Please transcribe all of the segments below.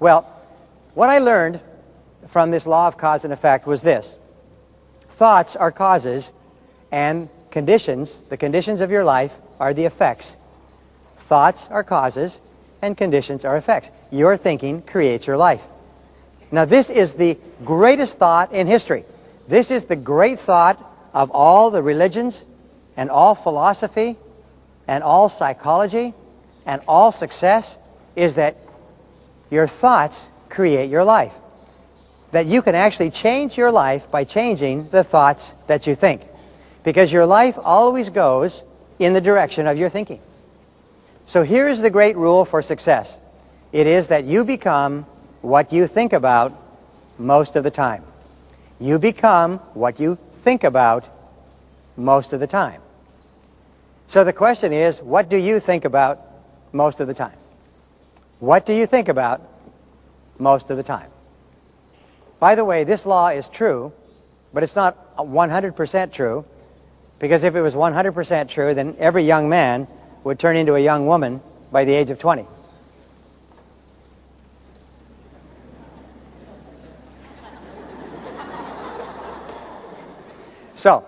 Well, what I learned from this law of cause and effect was this. Thoughts are causes, and conditions, the conditions of your life, are the effects. Thoughts are causes, and conditions are effects. Your thinking creates your life. Now, this is the greatest thought in history. This is the great thought of all the religions, and all philosophy, and all psychology, and all success, is that your thoughts create your life. That you can actually change your life by changing the thoughts that you think. Because your life always goes in the direction of your thinking. So here's the great rule for success. It is that you become what you think about most of the time. You become what you think about most of the time. So the question is, what do you think about most of the time? What do you think about most of the time? By the way, this law is true, but it's not 100% true, because if it was 100% true, then every young man would turn into a young woman by the age of 20. So,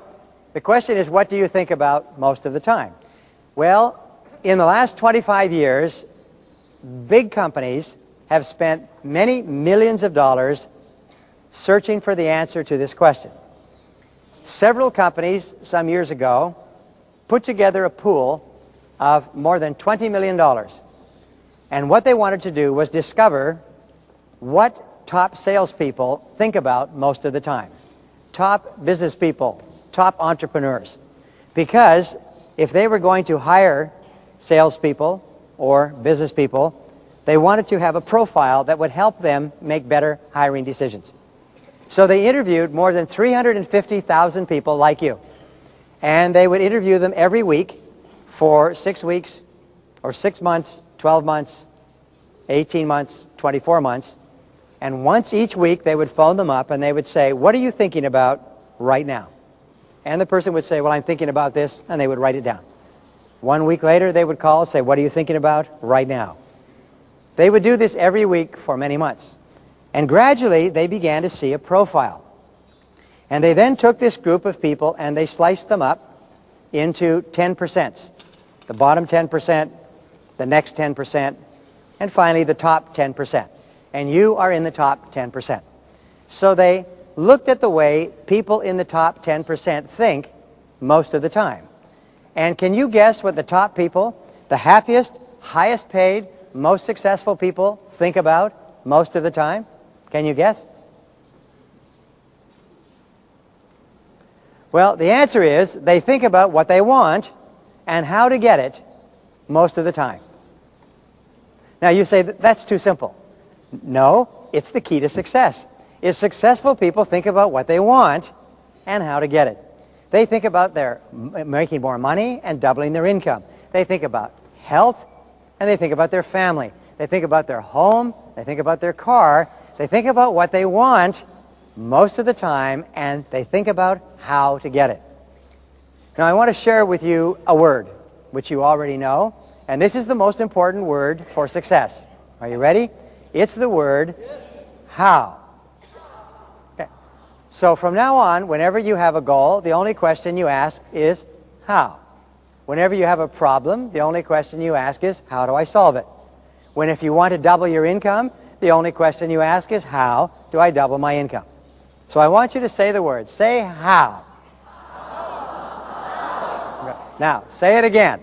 the question is, what do you think about most of the time? Well, in the last 25 years, big companies have spent many millions of dollars searching for the answer to this question. Several companies, some years ago, put together a pool of more than $20 million. And what they wanted to do was discover what top salespeople think about most of the time. Top business people, top entrepreneurs. Because if they were going to hire salespeople or business people, they wanted to have a profile that would help them make better hiring decisions. So they interviewed more than 350,000 people like you. And they would interview them every week for 6 weeks, or 6 months, 12 months, 18 months, 24 months. And once each week, they would phone them up and they would say, what are you thinking about right now? And the person would say, well, I'm thinking about this, and they would write it down. 1 week later, they would call and say, what are you thinking about right now? They would do this every week for many months. And gradually, they began to see a profile. And they then took this group of people and they sliced them up into 10%. The bottom 10%, the next 10%, and finally the top 10%. And you are in the top 10%. So they looked at the way people in the top 10% think most of the time. And can you guess what the top people, the happiest, highest paid, most successful people think about most of the time? Can you guess? Well, the answer is they think about what they want and how to get it most of the time. Now you say, that's too simple. No, it's the key to success. Is successful people think about what they want and how to get it. They think about their making more money and doubling their income. They think about health, and they think about their family. They think about their home, they think about their car. They think about what they want most of the time, and they think about how to get it. Now, I want to share with you a word, which you already know, and this is the most important word for success. Are you ready? It's the word how. Okay. So from now on, whenever you have a goal, the only question you ask is how. Whenever you have a problem, the only question you ask is, how do I solve it? If you want to double your income, the only question you ask is, how do I double my income? So I want you to say the word. Say how. Now, say it again.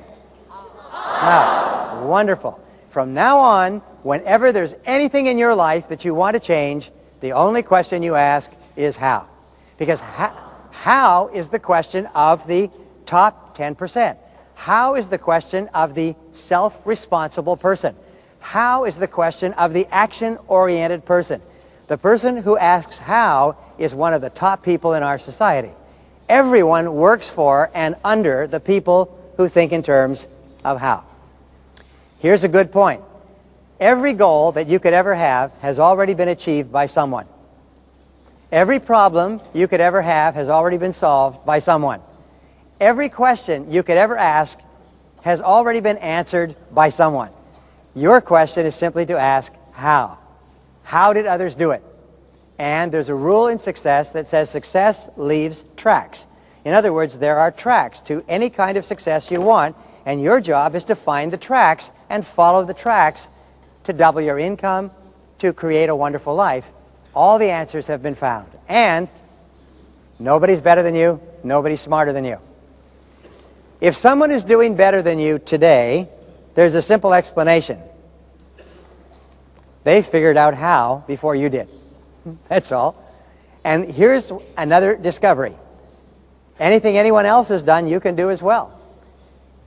How. Wonderful. From now on, whenever there's anything in your life that you want to change, the only question you ask is how. Because how is the question of the top 10%. How is the question of the self-responsible person. How is the question of the action-oriented person. The person who asks how is one of the top people in our society. Everyone works for and under the people who think in terms of how. Here's a good point. Every goal that you could ever have has already been achieved by someone. Every problem you could ever have has already been solved by someone. Every question you could ever ask has already been answered by someone. Your question is simply to ask how. how did others do it? And there's a rule in success that says success leaves tracks. In other words, there are tracks to any kind of success you want, and your job is to find the tracks and follow the tracks to double your income, to create a wonderful life. All the answers have been found. And nobody's better than you, nobody's smarter than you. If someone is doing better than you today, there's a simple explanation. They figured out how before you did. That's all. And here's another discovery. Anything anyone else has done, you can do as well.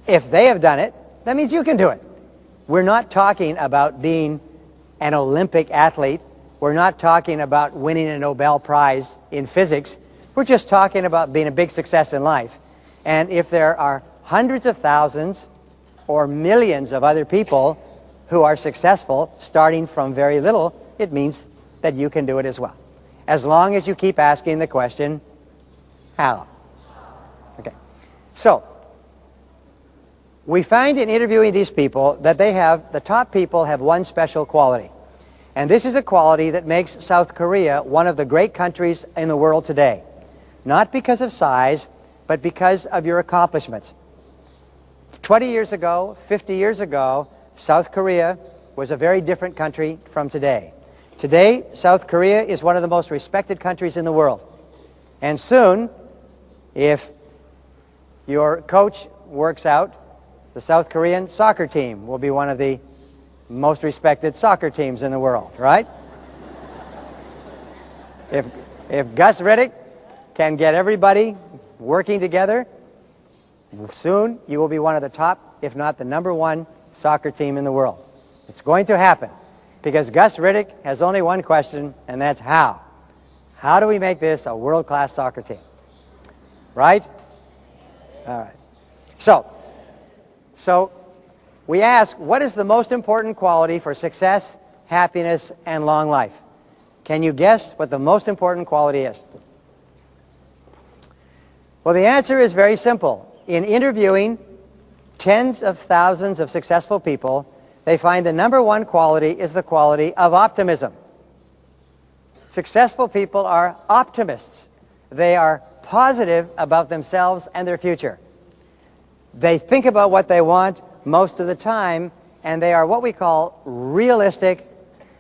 If they have done it, that means you can do it. We're not talking about being an Olympic athlete. We're not talking about winning a Nobel Prize in physics. We're just talking about being a big success in life. And if there are hundreds of thousands or millions of other people who are successful starting from very little, it means that you can do it as well. As long as you keep asking the question, how? Okay. So, we find in interviewing these people that the top people have one special quality. And this is a quality that makes South Korea one of the great countries in the world today. Not because of size, but because of your accomplishments. 20 years ago, 50 years ago, South Korea was a very different country from today. Today, South Korea is one of the most respected countries in the world. And soon, if your coach works out, the South Korean soccer team will be one of the most respected soccer teams in the world, right? If Gus Riddick can get everybody working together, soon you will be one of the top, if not the #1 soccer team in the world. It's going to happen because Gus Riddick has only one question, and that's how. How do we make this a world-class soccer team? Right? All right. So we ask, what is the most important quality for success, happiness, and long life? Can you guess what the most important quality is? Well, the answer is very simple. In interviewing tens of thousands of successful people, they find the #1 quality is the quality of optimism. Successful people are optimists. They are positive about themselves and their future. They think about what they want most of the time, and they are what we call realistic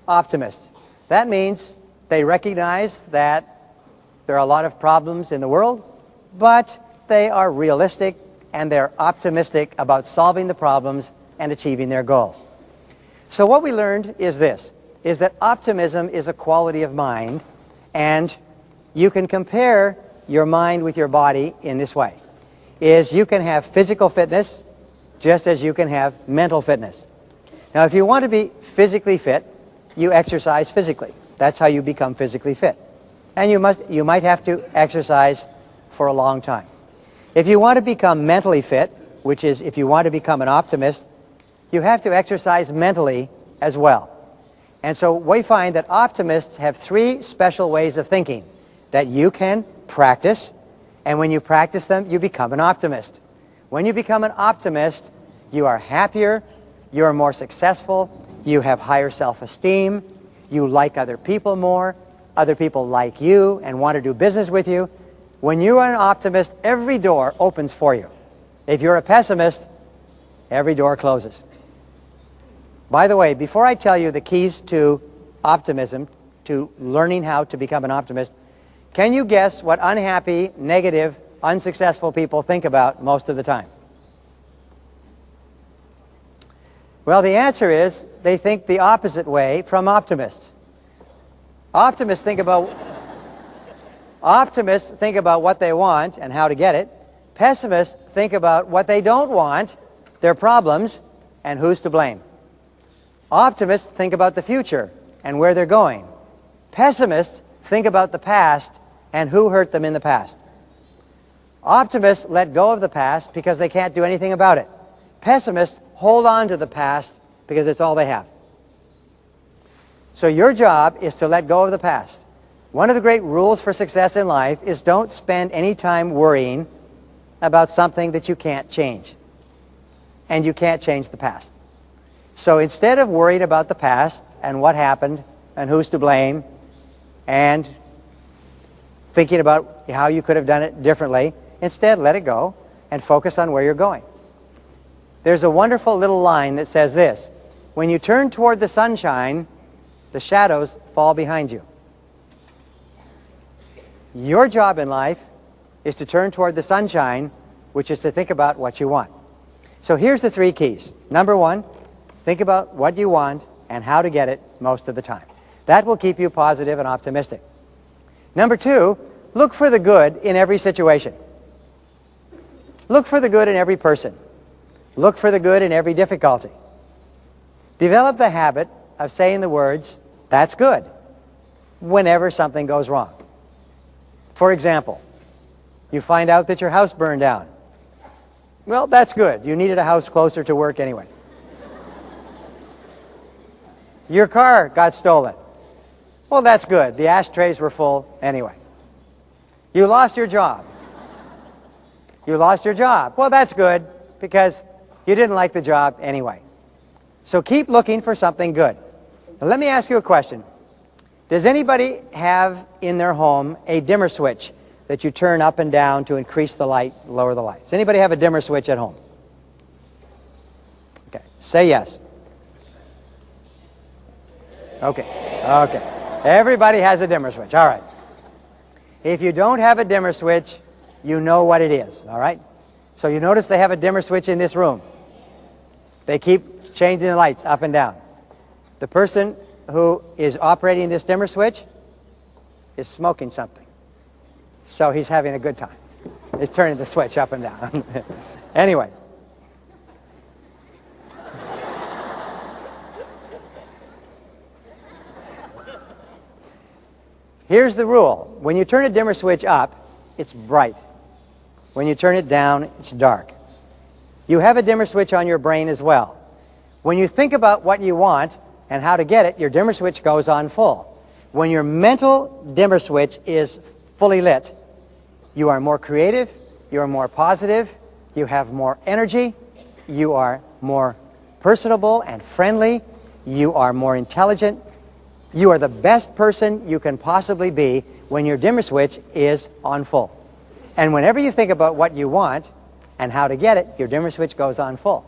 optimists. That means they recognize that there are a lot of problems in the world, but they are realistic and they're optimistic about solving the problems and achieving their goals. So what we learned is this, is that optimism is a quality of mind, and you can compare your mind with your body in this way. Is you can have physical fitness just as you can have mental fitness. Now, if you want to be physically fit, you exercise physically. That's how you become physically fit. And you might have to exercise for a long time. If you want to become mentally fit, which is if you want to become an optimist, you have to exercise mentally as well. And so we find that optimists have 3 special ways of thinking that you can practice, and when you practice them, you become an optimist. When you become an optimist, you are happier, you are more successful, you have higher self-esteem, you like other people more, other people like you and want to do business with you. When you are an optimist, every door opens for you. If you're a pessimist, every door closes. By the way, before I tell you the keys to optimism, to learning how to become an optimist, can you guess what unhappy, negative, unsuccessful people think about most of the time? Well, the answer is they think the opposite way from optimists. Optimists think about what they want and how to get it. Pessimists think about what they don't want, their problems, and who's to blame. Optimists think about the future and where they're going. Pessimists think about the past and who hurt them in the past. Optimists let go of the past because they can't do anything about it. Pessimists hold on to the past because it's all they have. So your job is to let go of the past. One of the great rules for success in life is don't spend any time worrying about something that you can't change. And you can't change the past. So instead of worrying about the past and what happened and who's to blame and thinking about how you could have done it differently. Instead, let it go and focus on where you're going. There's a wonderful little line that says this: when you turn toward the sunshine, the shadows fall behind you. Your job in life is to turn toward the sunshine, which is to think about what you want. So here's the 3 keys. Number 1, think about what you want and how to get it most of the time. That will keep you positive and optimistic. Number 2, look for the good in every situation. Look for the good in every person. Look for the good in every difficulty. Develop the habit of saying the words, "That's good," whenever something goes wrong. For example, you find out that your house burned down. Well, that's good. You needed a house closer to work anyway. Your car got stolen. Well, that's good. The ashtrays were full anyway. You lost your job. You lost your job. Well, that's good because you didn't like the job anyway. So keep looking for something good. Now, let me ask you a question. Does anybody have in their home a dimmer switch that you turn up and down to increase the light, lower the light? Does anybody have a dimmer switch at home? Okay, say yes. Okay, okay. Everybody has a dimmer switch, all right. If you don't have a dimmer switch, you know what it is, all right? So you notice they have a dimmer switch in this room. They keep changing the lights up and down. The person who is operating this dimmer switch is smoking something. So he's having a good time. He's turning the switch up and down. Anyway. Here's the rule. When you turn a dimmer switch up, it's bright. When you turn it down, it's dark. You have a dimmer switch on your brain as well. When you think about what you want and how to get it, your dimmer switch goes on full. When your mental dimmer switch is fully lit, you are more creative, you are more positive, you have more energy, you are more personable and friendly, you are more intelligent, you are the best person you can possibly be when your dimmer switch is on full. And whenever you think about what you want and how to get it, your dimmer switch goes on full.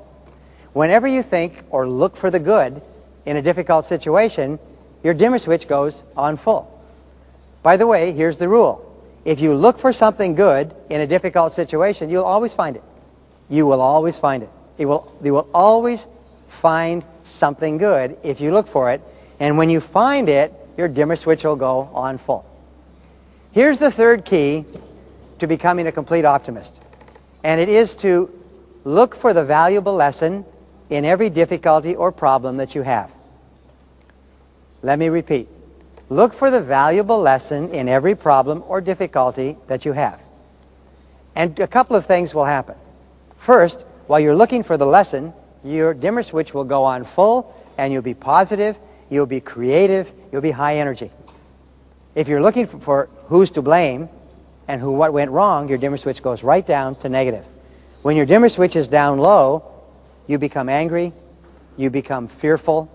Whenever you think or look for the good in a difficult situation, your dimmer switch goes on full. By the way, here's the rule. If you look for something good in a difficult situation, you'll always find it. You will always find it. You will always find something good if you look for it. And when you find it, your dimmer switch will go on full. Here's the 3rd key to becoming a complete optimist. And it is to look for the valuable lesson in every difficulty or problem that you have. Let me repeat. Look for the valuable lesson in every problem or difficulty that you have. And a couple of things will happen. First, while you're looking for the lesson, your dimmer switch will go on full, and you'll be positive, you'll be creative, you'll be high energy. If you're looking for who's to blame and what went wrong, your dimmer switch goes right down to negative. When your dimmer switch is down low, you become angry, you become fearful,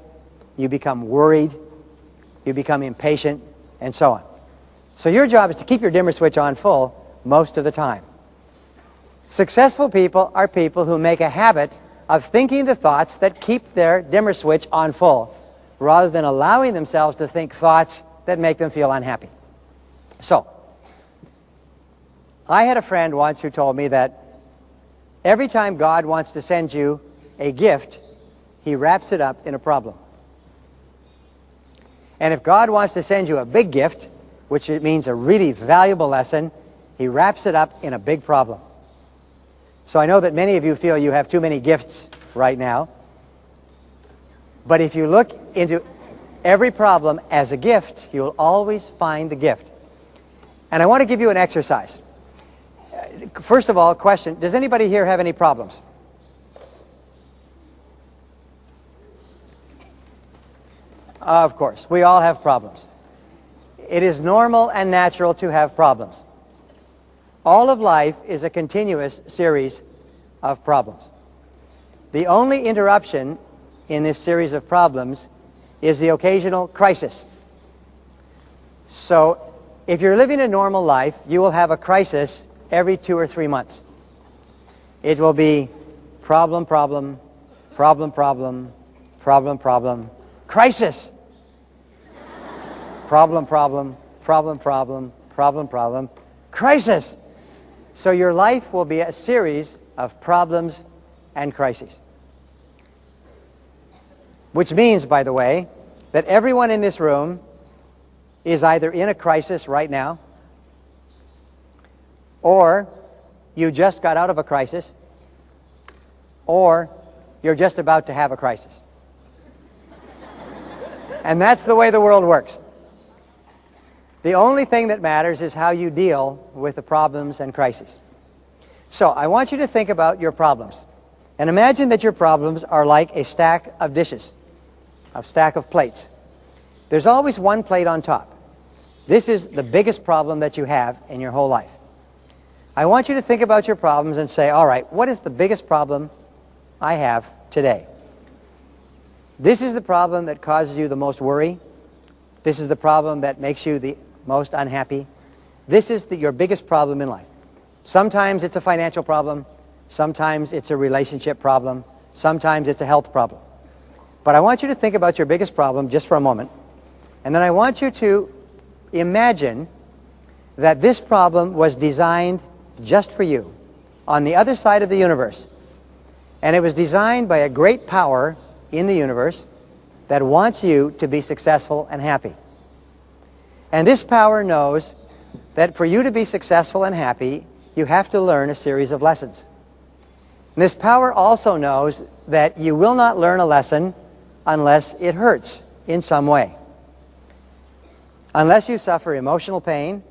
you become worried, you become impatient, and so on. So your job is to keep your dimmer switch on full most of the time. Successful people are people who make a habit of thinking the thoughts that keep their dimmer switch on full, rather than allowing themselves to think thoughts that make them feel unhappy. So, I had a friend once who told me that every time God wants to send you a gift, He wraps it up in a problem. And if God wants to send you a big gift, which it means a really valuable lesson, He wraps it up in a big problem. So I know that many of you feel you have too many gifts right now. But if you look into every problem as a gift, you'll always find the gift. And I want to give you an exercise. First of all, question, does anybody here have any problems? Of course, we all have problems. It is normal and natural to have problems. All of life is a continuous series of problems. The only interruption in this series of problems is the occasional crisis. So if you're living a normal life, you will have a crisis every 2 or 3 months. It will be problem, problem, problem, problem, problem, problem, crisis. Problem, problem, problem, problem, problem, problem, crisis. So your life will be a series of problems and crises. Which means, by the way, that everyone in this room is either in a crisis right now, or you just got out of a crisis, or you're just about to have a crisis. And that's the way the world works. The only thing that matters is how you deal with the problems and crises. So I want you to think about your problems. And imagine that your problems are like a stack of dishes, a stack of plates. There's always one plate on top. This is the biggest problem that you have in your whole life. I want you to think about your problems and say, all right, what is the biggest problem I have today? This is the problem that causes you the most worry. This is the problem that makes you the most unhappy. This is your biggest problem in life. Sometimes it's a financial problem. Sometimes it's a relationship problem. Sometimes it's a health problem. But I want you to think about your biggest problem just for a moment. And then I want you to imagine that this problem was designed just for you on the other side of the universe. And it was designed by a great power in the universe that wants you to be successful and happy. And this power knows that for you to be successful and happy, you have to learn a series of lessons. And this power also knows that you will not learn a lesson unless it hurts in some way. Unless you suffer emotional pain,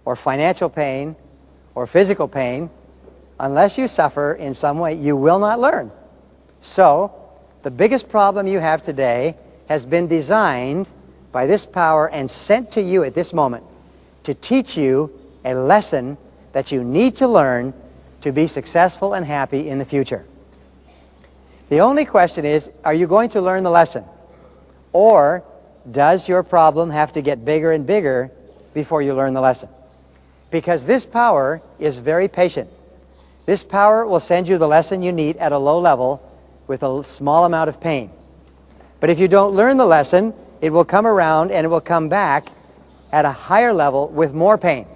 or financial pain, or physical pain, unless you suffer in some way, you will not learn. So, the biggest problem you have today has been designed by this power and sent to you at this moment to teach you a lesson that you need to learn to be successful and happy in the future. The only question is, are you going to learn the lesson? Or does your problem have to get bigger and bigger before you learn the lesson? Because this power is very patient. This power will send you the lesson you need at a low level with a small amount of pain. But if you don't learn the lesson, it will come around and it will come back at a higher level with more pain.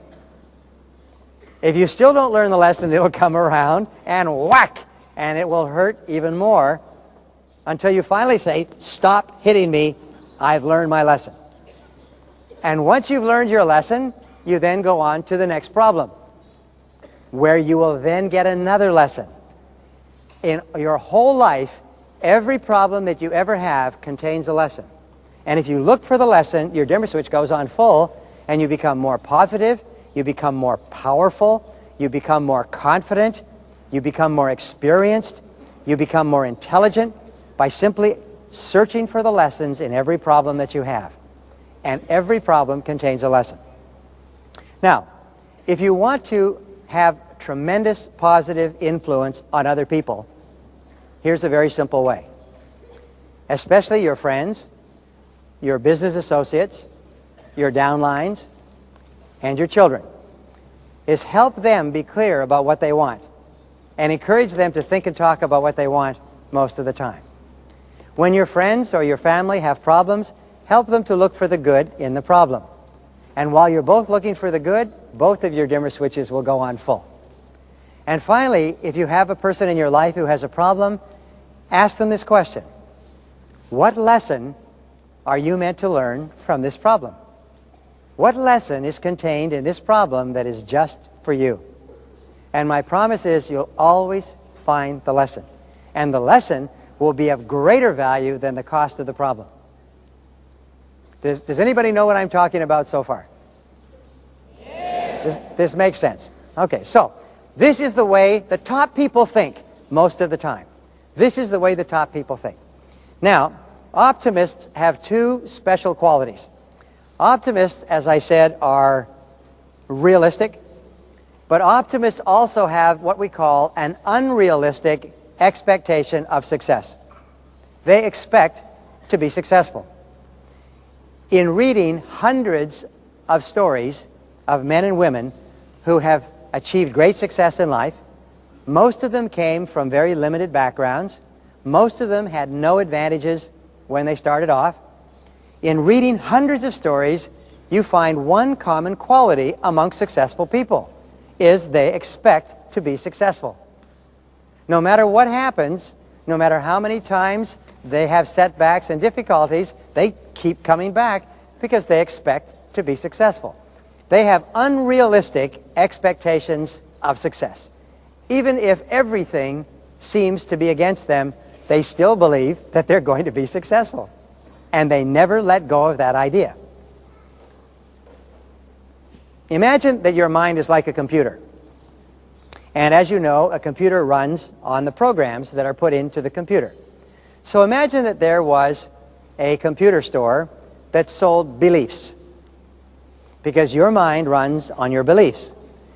If you still don't learn the lesson, it will come around and whack, and it will hurt even more until you finally say, stop hitting me, I've learned my lesson. And once you've learned your lesson, you then go on to the next problem, where you will then get another lesson. In your whole life, every problem that you ever have contains a lesson. And if you look for the lesson, your dimmer switch goes on full, and you become more positive, you become more powerful, you become more confident, you become more experienced, you become more intelligent by simply searching for the lessons in every problem that you have. And every problem contains a lesson. Now, if you want to have tremendous positive influence on other people, here's a very simple way. Especially your friends, your business associates, your downlines, and your children, is help them be clear about what they want and encourage them to think and talk about what they want most of the time. When your friends or your family have problems, help them to look for the good in the problem. And while you're both looking for the good, both of your dimmer switches will go on full. And finally, if you have a person in your life who has a problem, ask them this question. What lesson are you meant to learn from this problem? What lesson is contained in this problem that is just for you? And my promise is you'll always find the lesson. And the lesson will be of greater value than the cost of the problem. Does anybody know what I'm talking about so far? Yeah. This makes sense. Okay, so this is the way the top people think most of the time. This is the way the top people think. Now, optimists have two special qualities. Optimists, as I said, are realistic, but optimists also have what we call an unrealistic expectation of success. They expect to be successful. In reading hundreds of stories of men and women who have achieved great success in life. Most of them came from very limited backgrounds. Most of them had no advantages when they started off. In reading hundreds of stories, you find one common quality among successful people, is they expect to be successful. No matter what happens, no matter how many times they have setbacks and difficulties, they keep coming back because they expect to be successful. They have unrealistic expectations of success. Even if everything seems to be against them, they still believe that they're going to be successful. And they never let go of that idea. Imagine that your mind is like a computer. And as you know, a computer runs on the programs that are put into the computer. So imagine that there was a computer store that sold beliefs. Because your mind runs on your beliefs.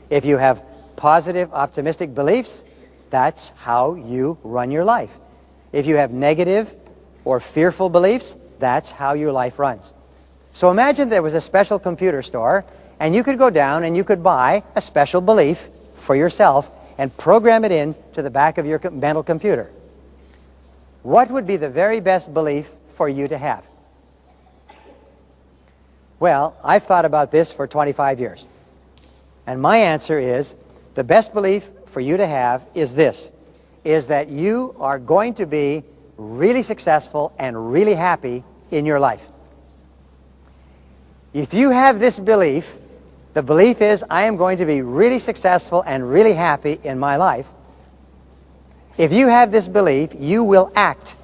If you have positive, optimistic beliefs, that's how you run your life. If you have negative or fearful beliefs, that's how your life runs. So imagine there was a special computer store, and you could go down and you could buy a special belief for yourself and program it into the back of your mental computer. What would be the very best belief for you to have? Well, I've thought about this for 25 years. And my answer is, the best belief for you to have is this, is that you are going to be really successful and really happy in your life. If you have this belief, the belief is, I am going to be really successful and really happy in my life. If you have this belief, you will act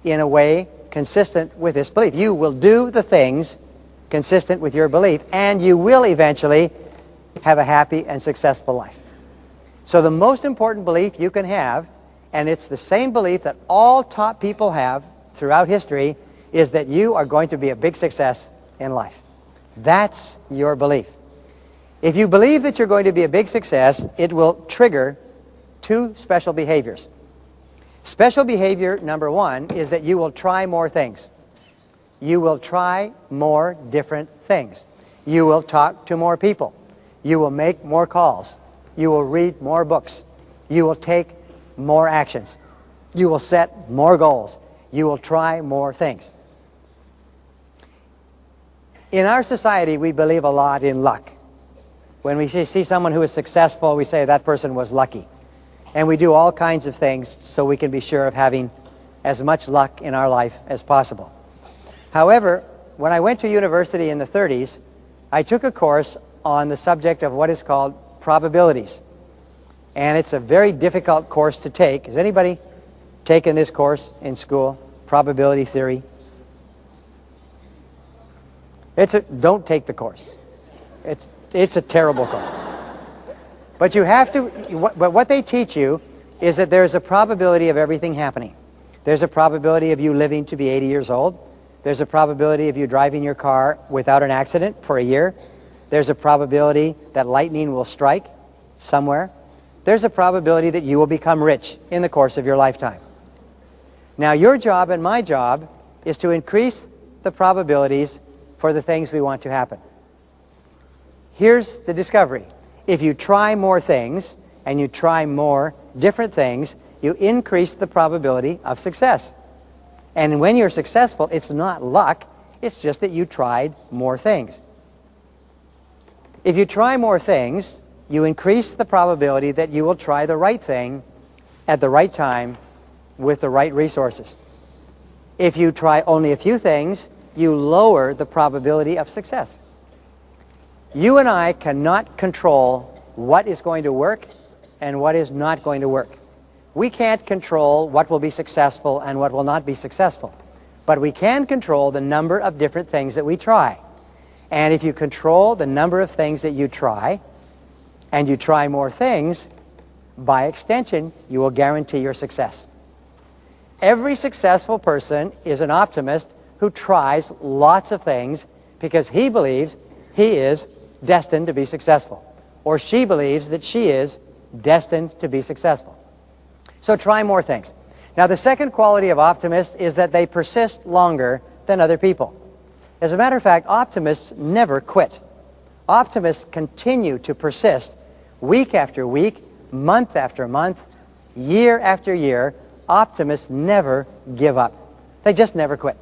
in a way consistent with this belief. You will do the things consistent with your belief, and you will eventually have a happy and successful life. So the most important belief you can have, and it's the same belief that all top people have throughout history, is that you are going to be a big success in life. That's your belief. If you believe that you're going to be a big success, it will trigger two special behaviors. Special behavior number one is that you will try more things. You will try more different things. You will talk to more people. You will make more calls. You will read more books. You will take more actions. You will set more goals. You will try more things. In our society, we believe a lot in luck. When we see someone who is successful, we say that person was lucky. And we do all kinds of things so we can be sure of having as much luck in our life as possible. However, when I went to university in the 30s, I took a course on the subject of what is called probabilities. And it's a very difficult course to take. Has anybody taken this course in school? Probability theory? Don't take the course. It's a terrible course. But you have to, but what they teach you is that there's a probability of everything happening. There's a probability of you living to be 80 years old. There's a probability of you driving your car without an accident for a year. There's a probability that lightning will strike somewhere. There's a probability that you will become rich in the course of your lifetime. Now, your job and my job is to increase the probabilities for the things we want to happen. Here's the discovery. If you try more things and you try more different things, you increase the probability of success. And when you're successful, it's not luck, it's just that you tried more things. If you try more things, you increase the probability that you will try the right thing at the right time with the right resources. If you try only a few things, you lower the probability of success. You and I cannot control what is going to work and what is not going to work. We can't control what will be successful and what will not be successful. But we can control the number of different things that we try. And if you control the number of things that you try, and you try more things, by extension, you will guarantee your success. Every successful person is an optimist who tries lots of things because he believes he is destined to be successful, or she believes that she is destined to be successful. So try more things. Now, the second quality of optimists is that they persist longer than other people. As a matter of fact, optimists never quit. Optimists continue to persist week after week, month after month, year after year. Optimists never give up. They just never quit.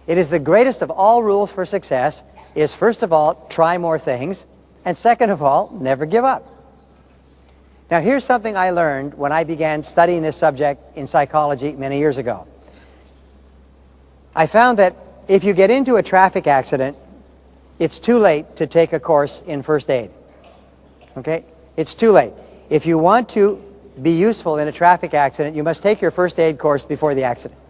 It is the greatest of all rules for success is, first of all, try more things, and second of all, never give up. Now, here's something I learned when I began studying this subject in psychology many years ago. I found that if you get into a traffic accident, it's too late to take a course in first aid. Okay? It's too late. If you want to be useful in a traffic accident, you must take your first aid course before the accident.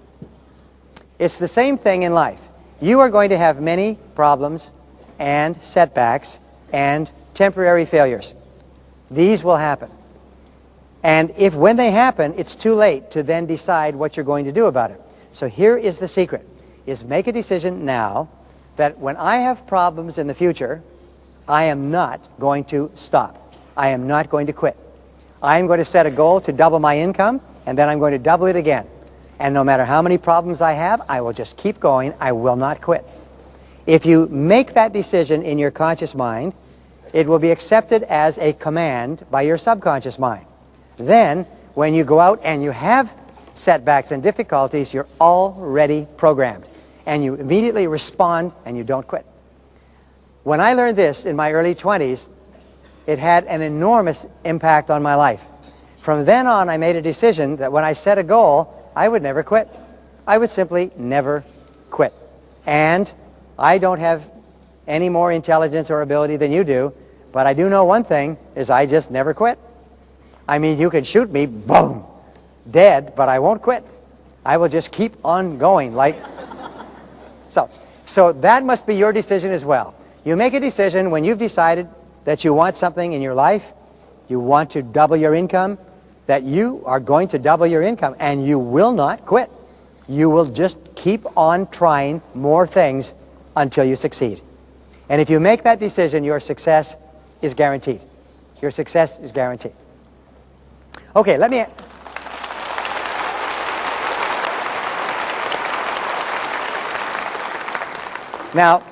It's the same thing in life. You are going to have many problems and setbacks and temporary failures. These will happen. And if when they happen, it's too late to then decide what you're going to do about it. So here is the secret, is make a decision now that when I have problems in the future, I am not going to stop. I am not going to quit. I am going to set a goal to double my income, and then I'm going to double it again. And no matter how many problems I have, I will just keep going. I will not quit. If you make that decision in your conscious mind, it will be accepted as a command by your subconscious mind. Then, when you go out and you have setbacks and difficulties, you're already programmed. And you immediately respond and you don't quit. When I learned this in my early 20s, it had an enormous impact on my life. From then on, I made a decision that when I set a goal, I would never quit. I would simply never quit. And I don't have any more intelligence or ability than you do, but I do know one thing, is I just never quit. I mean, you can shoot me, boom, dead, but I won't quit. I will just keep on going like... So that must be your decision as well. You make a decision when you've decided that you want something in your life, you want to double your income, that you are going to double your income, and you will not quit. You will just keep on trying more things until you succeed. And if you make that decision, your success is guaranteed. Your success is guaranteed. Okay, let me... Now,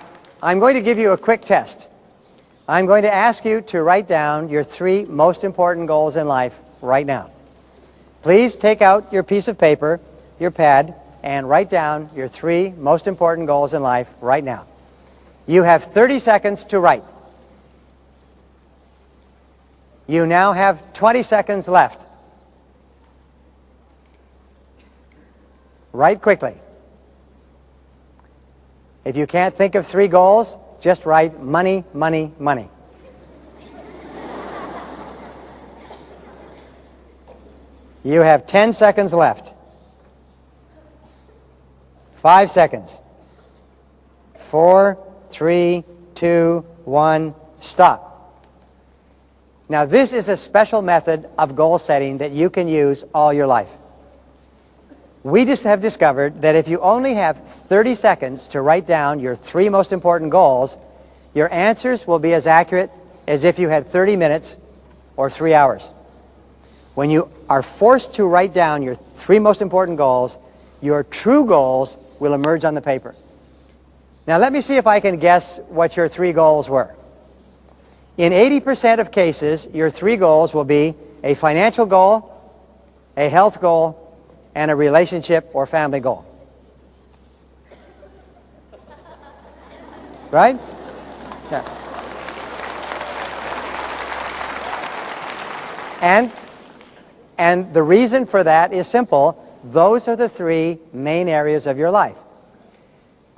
I'm going to give you a quick test. I'm going to ask you to write down your 3 most important goals in life right now. Please take out your piece of paper, your pad, and write down your 3 most important goals in life right now. You have 30 seconds to write. You now have 20 seconds left. Write quickly. If you can't think of 3 goals, just write money, money, money. You have 10 seconds left. 5 seconds. 4, 3, 2, 1, stop. Now, this is a special method of goal setting that you can use all your life. We just have discovered that if you only have 30 seconds to write down your 3 most important goals, your answers will be as accurate as if you had 30 minutes or 3 hours. When you are forced to write down your 3 most important goals, your true goals will emerge on the paper. Now, let me see if I can guess what your 3 goals were. In 80% of cases, your 3 goals will be a financial goal, a health goal, and a relationship or family goal. Right? Yeah. And the reason for that is simple. Those are the 3 main areas of your life.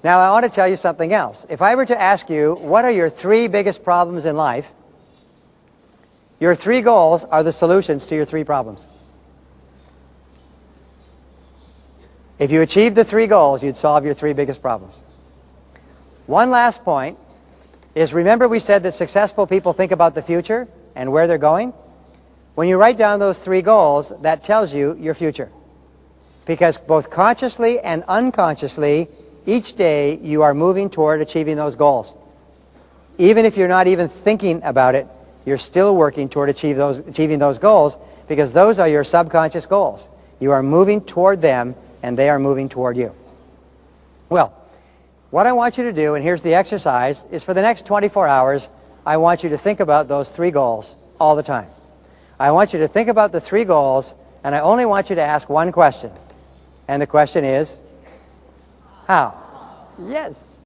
Now, I want to tell you something else. If I were to ask you, what are your 3 biggest problems in life? Your 3 goals are the solutions to your 3 problems. If you achieved the 3 goals, you'd solve your 3 biggest problems. One last point is, remember we said that successful people think about the future and where they're going? When you write down those 3 goals, that tells you your future. Because both consciously and unconsciously, each day you are moving toward achieving those goals. Even if you're not even thinking about it, you're still working toward achieving those goals, because those are your subconscious goals. You are moving toward them, and they are moving toward you. Well, What I want you to do, and here's the exercise, is for the next 24 hours, I want you to think about those 3 goals all the time. I want you to think about the 3 goals, and I only want you to ask one question. And the question is, how? Yes.